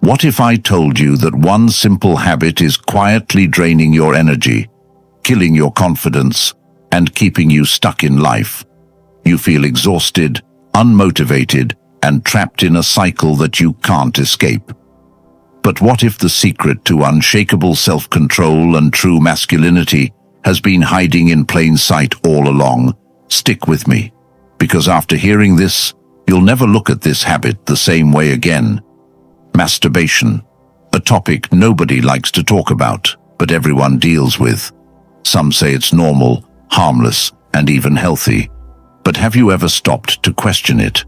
What if I told you that one simple habit is quietly draining your energy, killing your confidence, and keeping you stuck in life? You feel exhausted, unmotivated, and trapped in a cycle that you can't escape. But what if the secret to unshakable self-control and true masculinity has been hiding in plain sight all along? Stick with me, because after hearing this, you'll never look at this habit the same way again. Masturbation, a topic nobody likes to talk about, but everyone deals with. Some say it's normal, harmless, and even healthy. But have you ever stopped to question it?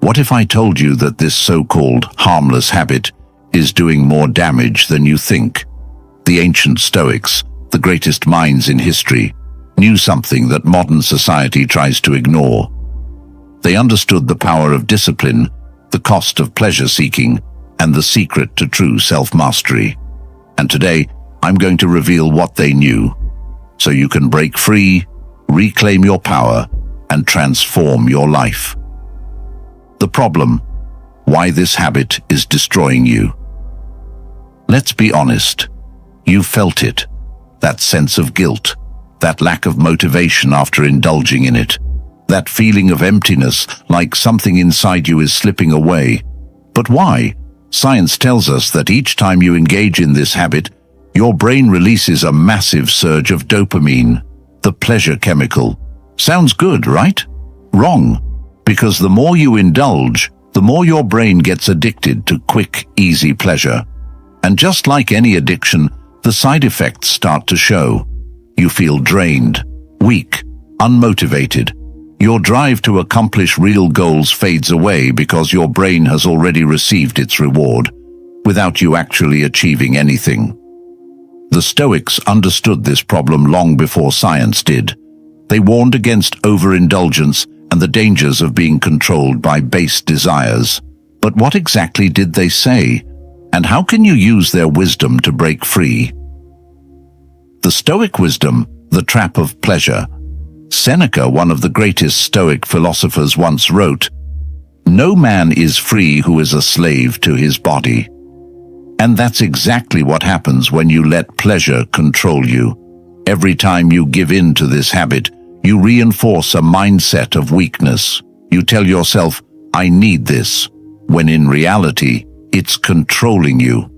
What if I told you that this so-called harmless habit is doing more damage than you think? The ancient Stoics, the greatest minds in history, knew something that modern society tries to ignore. They understood the power of discipline, the cost of pleasure-seeking, and the secret to true self-mastery. And today, I'm going to reveal what they knew, so you can break free, reclaim your power, and transform your life. The problem: why this habit is destroying you. Let's be honest. You felt it. That sense of guilt, that lack of motivation after indulging in it, that feeling of emptiness, like something inside you is slipping away. But why? Science tells us that each time you engage in this habit, your brain releases a massive surge of dopamine, the pleasure chemical. Sounds good, right? Wrong. Because the more you indulge, the more your brain gets addicted to quick, easy pleasure. And just like any addiction, the side effects start to show. You feel drained, weak, unmotivated. Your drive to accomplish real goals fades away because your brain has already received its reward, without you actually achieving anything. The Stoics understood this problem long before science did. They warned against overindulgence and the dangers of being controlled by base desires. But what exactly did they say? And how can you use their wisdom to break free? The Stoic wisdom, the trap of pleasure. Seneca, one of the greatest Stoic philosophers, once wrote, "No man is free who is a slave to his body." And that's exactly what happens when you let pleasure control you. Every time you give in to this habit, you reinforce a mindset of weakness. You tell yourself, "I need this," when in reality, it's controlling you.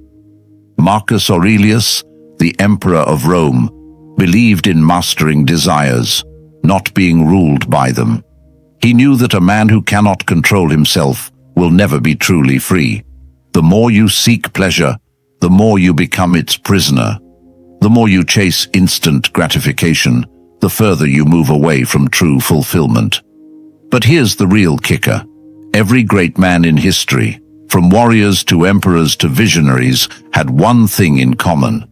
Marcus Aurelius, the Emperor of Rome, believed in mastering desires, not being ruled by them. He knew that a man who cannot control himself will never be truly free. The more you seek pleasure, the more you become its prisoner. The more you chase instant gratification, the further you move away from true fulfillment. But here's the real kicker. Every great man in history, from warriors to emperors to visionaries, had one thing in common.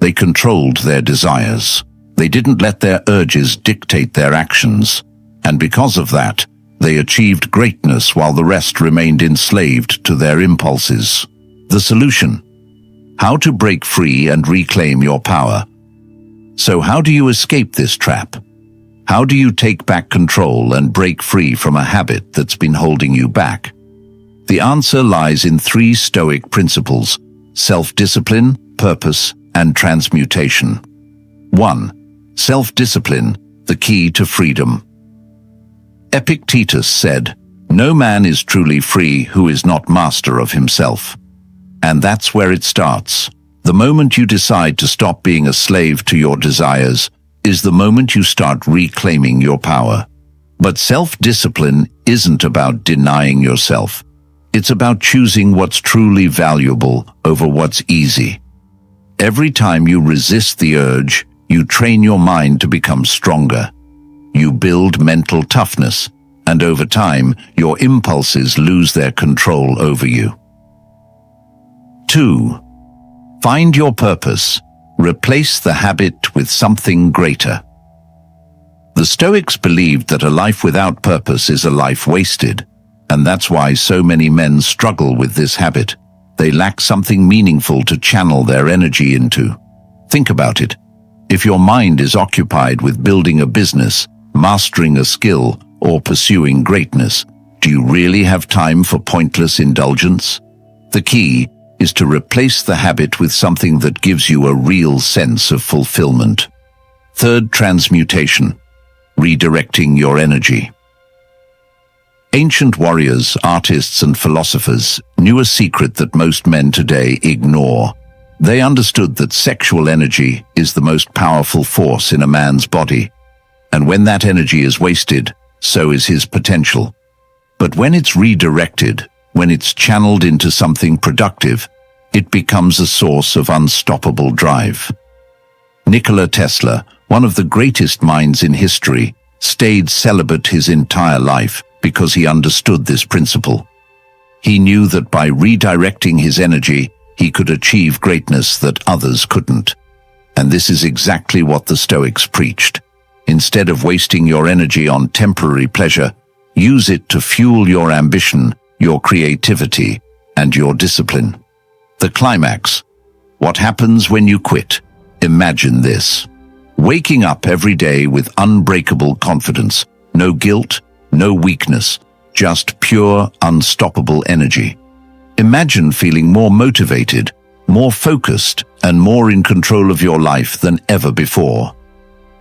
They controlled their desires. They didn't let their urges dictate their actions. And because of that, they achieved greatness while the rest remained enslaved to their impulses. The solution: how to break free and reclaim your power. So how do you escape this trap? How do you take back control and break free from a habit that's been holding you back? The answer lies in 3 Stoic principles: self-discipline, purpose, and transmutation. 1. Self-discipline, the key to freedom. Epictetus said, "No man is truly free who is not master of himself." And that's where it starts. The moment you decide to stop being a slave to your desires is the moment you start reclaiming your power. But self-discipline isn't about denying yourself. It's about choosing what's truly valuable over what's easy. Every time you resist the urge, you train your mind to become stronger. You build mental toughness, and over time, your impulses lose their control over you. 2. Find your purpose. Replace the habit with something greater. The Stoics believed that a life without purpose is a life wasted, and that's why so many men struggle with this habit. They lack something meaningful to channel their energy into. Think about it. If your mind is occupied with building a business, mastering a skill, or pursuing greatness, do you really have time for pointless indulgence? The key is to replace the habit with something that gives you a real sense of fulfillment. Third, transmutation, redirecting your energy. Ancient warriors, artists, and philosophers knew a secret that most men today ignore. They understood that sexual energy is the most powerful force in a man's body, and when that energy is wasted, so is his potential. But when it's redirected, when it's channeled into something productive, it becomes a source of unstoppable drive. Nikola Tesla, one of the greatest minds in history, stayed celibate his entire life because he understood this principle. He knew that by redirecting his energy, he could achieve greatness that others couldn't. And this is exactly what the Stoics preached. Instead of wasting your energy on temporary pleasure, use it to fuel your ambition, your creativity, and your discipline. The climax. What happens when you quit? Imagine this. Waking up every day with unbreakable confidence, no guilt, no weakness, just pure, unstoppable energy. Imagine feeling more motivated, more focused, and more in control of your life than ever before.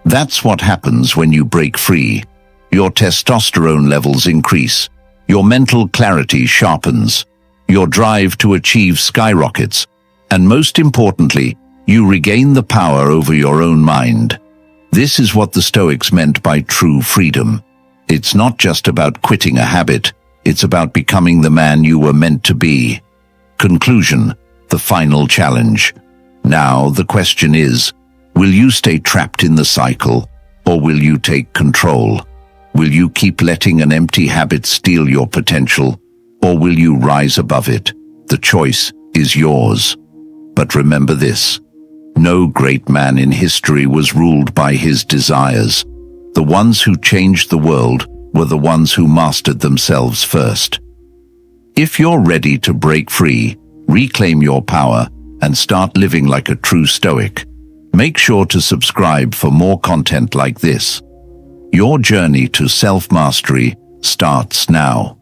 That's what happens when you break free. Your testosterone levels increase, your mental clarity sharpens, your drive to achieve skyrockets, and most importantly, you regain the power over your own mind. This is what the Stoics meant by true freedom. It's not just about quitting a habit, it's about becoming the man you were meant to be. Conclusion, the final challenge. Now the question is, will you stay trapped in the cycle, or will you take control? Will you keep letting an empty habit steal your potential, or will you rise above it? The choice is yours. But remember this, no great man in history was ruled by his desires. The ones who changed the world were the ones who mastered themselves first. If you're ready to break free, reclaim your power, and start living like a true Stoic, make sure to subscribe for more content like this. Your journey to self-mastery starts now.